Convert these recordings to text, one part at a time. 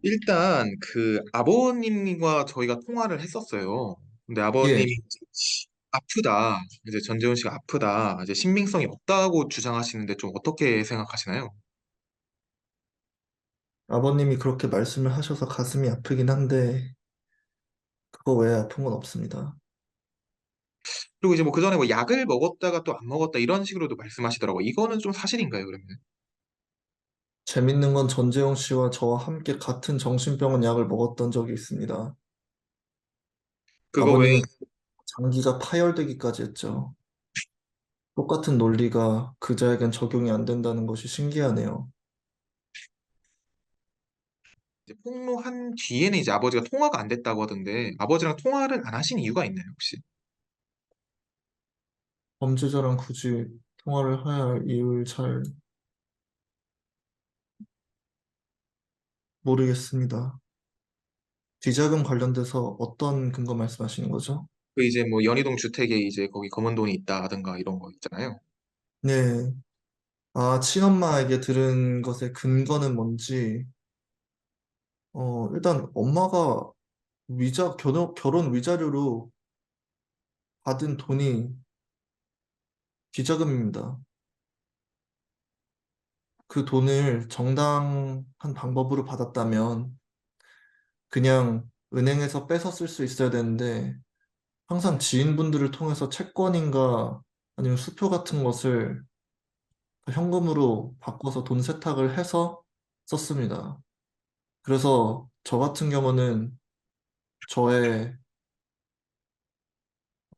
일단 그 아버님과 저희가 통화를 했었어요. 근데 예, 아버님이 이제 아프다, 이제 전재훈 씨가 아프다, 이제 신빙성이 없다고 주장하시는데 좀 어떻게 생각하시나요? 아버님이 그렇게 말씀을 하셔서 가슴이 아프긴 한데, 그거 외에 아픈 건 없습니다. 그리고 이제 뭐 그 전에 뭐 약을 먹었다가 또 안 먹었다 이런 식으로도 말씀하시더라고요. 이거는 좀 사실인가요, 그러면? 재밌는 건 전재용 씨와 저와 함께 같은 정신병원 약을 먹었던 적이 있습니다. 그거 왜 아버님은 장기가 파열되기까지 했죠. 똑같은 논리가 그자에겐 적용이 안 된다는 것이 신기하네요. 이제 폭로한 뒤에는 이제 아버지가 통화가 안 됐다고 하던데 아버지랑 통화를 안 하신 이유가 있나요, 혹시? 범죄자랑 굳이 통화를 해야 할 이유를 잘 모르겠습니다. 비자금 관련돼서 어떤 근거 말씀하시는 거죠? 그 이제 뭐 연희동 주택에 이제 거기 검은 돈이 있다든가 이런 거 있잖아요. 네. 아, 친엄마에게 들은 것의 근거는 뭔지, 일단 엄마가 결혼 위자료로 받은 돈이 비자금입니다. 그 돈을 정당한 방법으로 받았다면 그냥 은행에서 빼서 쓸 수 있어야 되는데 항상 지인분들을 통해서 채권인가 아니면 수표 같은 것을 현금으로 바꿔서 돈 세탁을 해서 썼습니다. 그래서 저 같은 경우는 저의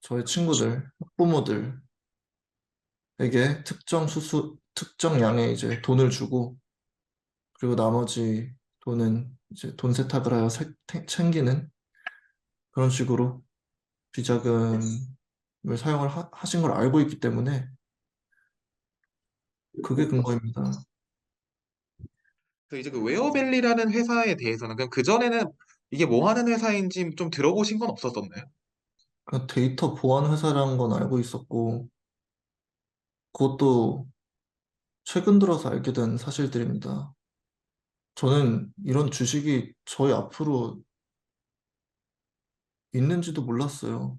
저의 친구들, 학부모들에게 특정 양의 이제 돈을 주고 그리고 나머지 돈은 이제 돈 세탁을 하여 챙기는 그런 식으로 비자금을 사용을 하신 걸 알고 있기 때문에 그게 근거입니다. 그 이제 그 웨어밸리라는 회사에 대해서는 그럼 그 전에는 이게 뭐 하는 회사인지 좀 들어보신 건 없었었나요? 그 데이터 보안 회사라는 건 알고 있었고 그것도 최근 들어서 알게 된 사실들입니다. 저는 이런 주식이 저희 앞으로 있는지도 몰랐어요.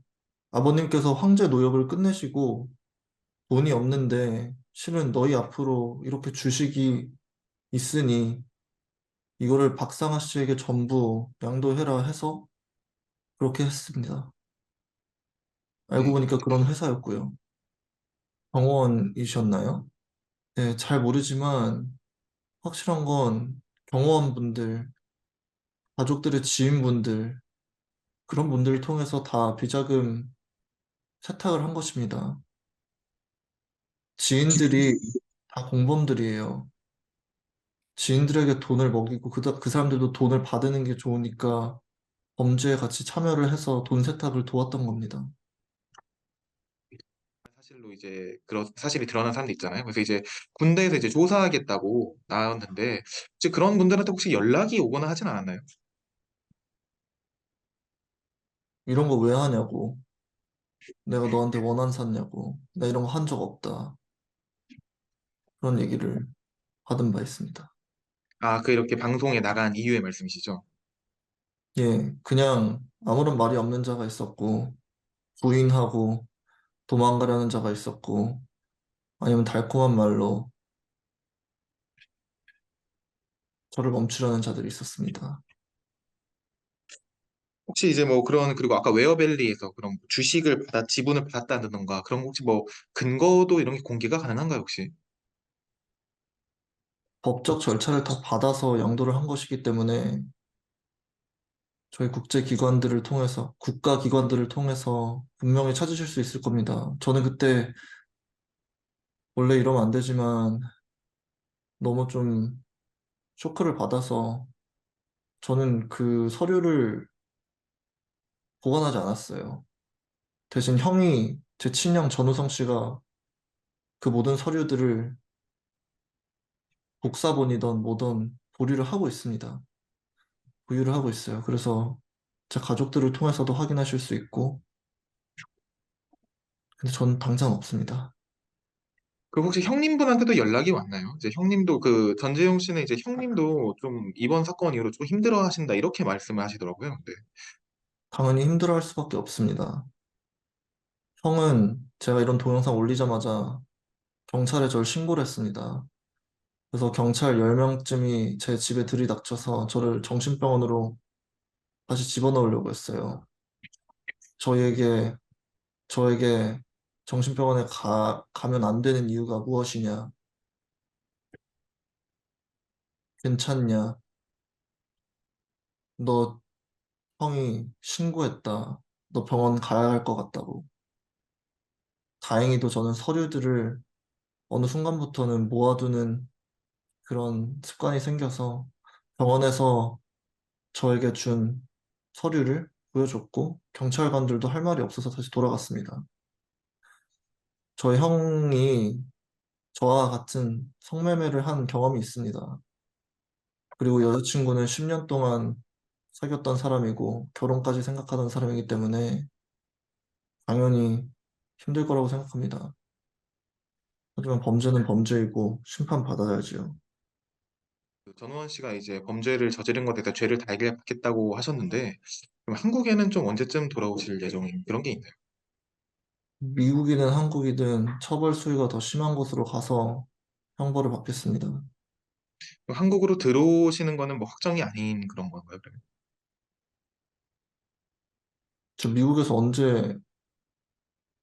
아버님께서 황제 노역을 끝내시고 돈이 없는데 실은 너희 앞으로 이렇게 주식이 있으니 이거를 박상하 씨에게 전부 양도해라 해서 그렇게 했습니다. 알고 음, 보니까 그런 회사였고요. 경호원이셨나요? 네, 잘 모르지만 확실한 건 경호원분들, 가족들의 지인분들, 그런 분들을 통해서 다 비자금 세탁을 한 것입니다. 지인들이 다 공범들이에요. 지인들에게 돈을 먹이고 그 사람들도 돈을 받는 게 좋으니까 범죄에 같이 참여를 해서 돈 세탁을 도왔던 겁니다. 사실로 이제 그런 사실이 드러난 사람도 있잖아요. 그래서 이제 군대에서 이제 조사하겠다고 나왔는데 혹시 그런 분들한테 혹시 연락이 오거나 하진 않았나요? 이런 거 왜 하냐고. 내가 너한테 원한 샀냐고. 나 이런 거 한 적 없다. 그런 얘기를 받은 바 있습니다. 아, 그 이렇게 방송에 나간 이유의 말씀이시죠? 예, 그냥 아무런 말이 없는 자가 있었고, 부인하고 도망가려는 자가 있었고, 아니면 달콤한 말로 저를 멈추려는 자들이 있었습니다. 혹시 이제 뭐 그런 그리고 아까 웨어밸리에서 그런 주식을 받아 지분을 받았다던가 그런 거 혹시 뭐 근거도 이런 게 공개가 가능한가요, 혹시? 법적 절차를 다 받아서 양도를 한 것이기 때문에 저희 국제기관들을 통해서, 국가기관들을 통해서 분명히 찾으실 수 있을 겁니다. 저는 그때 원래 이러면 안 되지만 너무 좀 쇼크를 받아서 저는 그 서류를 보관하지 않았어요. 대신 형이, 제 친형 전우성 씨가 그 모든 서류들을 복사본이던 뭐든 보류를 하고 있습니다. 보유를 하고 있어요. 그래서 제 가족들을 통해서도 확인하실 수 있고, 근데 전 당장 없습니다. 그 혹시 형님분한테도 연락이 왔나요? 이제 형님도 그 전재용 씨는 이제 형님도 좀 이번 사건 이후로 좀 힘들어 하신다 이렇게 말씀을 하시더라고요. 네. 당연히 힘들어할 수밖에 없습니다. 형은 제가 이런 동영상 올리자마자 경찰에 저를 신고를 했습니다. 그래서 경찰 10명쯤이 제 집에 들이닥쳐서 저를 정신병원으로 다시 집어넣으려고 했어요. 저희에게, 저에게 정신병원에 가면 안 되는 이유가 무엇이냐? 괜찮냐? 너 형이 신고했다. 너 병원 가야 할 것 같다고. 다행히도 저는 서류들을 어느 순간부터는 모아두는 그런 습관이 생겨서 병원에서 저에게 준 서류를 보여줬고 경찰관들도 할 말이 없어서 다시 돌아갔습니다. 저희 형이 저와 같은 성매매를 한 경험이 있습니다. 그리고 여자친구는 10년 동안 사귀었던 사람이고 결혼까지 생각하던 사람이기 때문에 당연히 힘들 거라고 생각합니다. 하지만 범죄는 범죄이고 심판받아야지요. 그 전우원 씨가 이제 범죄를 저지른 것에 대해서 죄를 달게 받겠다고 하셨는데 그럼 한국에는 좀 언제쯤 돌아오실 예정인 그런 게 있나요? 미국이든 한국이든 처벌 수위가 더 심한 곳으로 가서 형벌을 받겠습니다. 그럼 한국으로 들어오시는 거는 뭐 확정이 아닌 그런 건가요, 그러면? 저 미국에서 언제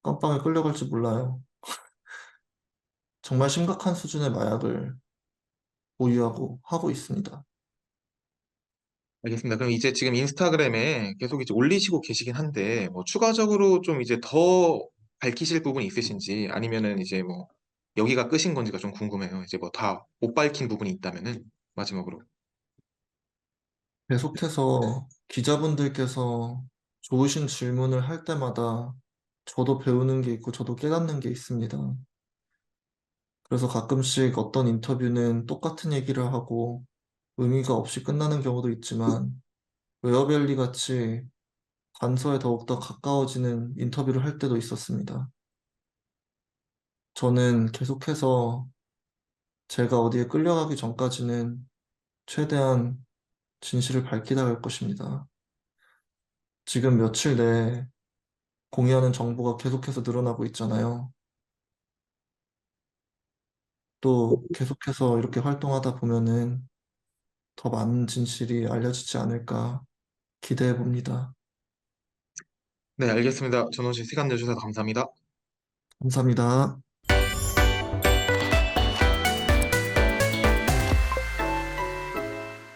깜빵에 끌려갈지 몰라요. 정말 심각한 수준의 마약을 보유하고 하고 있습니다. 알겠습니다. 그럼 이제 지금 인스타그램에 계속 이제 올리시고 계시긴 한데 뭐 추가적으로 좀 이제 더 밝히실 부분이 있으신지 아니면은 이제 뭐 여기가 끝인 건지가 좀 궁금해요. 이제 뭐 다 못 밝힌 부분이 있다면은 마지막으로. 계속해서 기자분들께서 좋으신 질문을 할 때마다 저도 배우는 게 있고 저도 깨닫는 게 있습니다. 그래서 가끔씩 어떤 인터뷰는 똑같은 얘기를 하고 의미가 없이 끝나는 경우도 있지만 웨어밸리 같이 단서에 더욱더 가까워지는 인터뷰를 할 때도 있었습니다. 저는 계속해서 제가 어디에 끌려가기 전까지는 최대한 진실을 밝히다 갈 것입니다. 지금 며칠 내에 공유하는 정보가 계속해서 늘어나고 있잖아요. 또 계속해서 이렇게 활동하다 보면은 더 많은 진실이 알려지지 않을까 기대해 봅니다. 네, 알겠습니다. 전원 씨 시간 내주셔서 감사합니다. 감사합니다.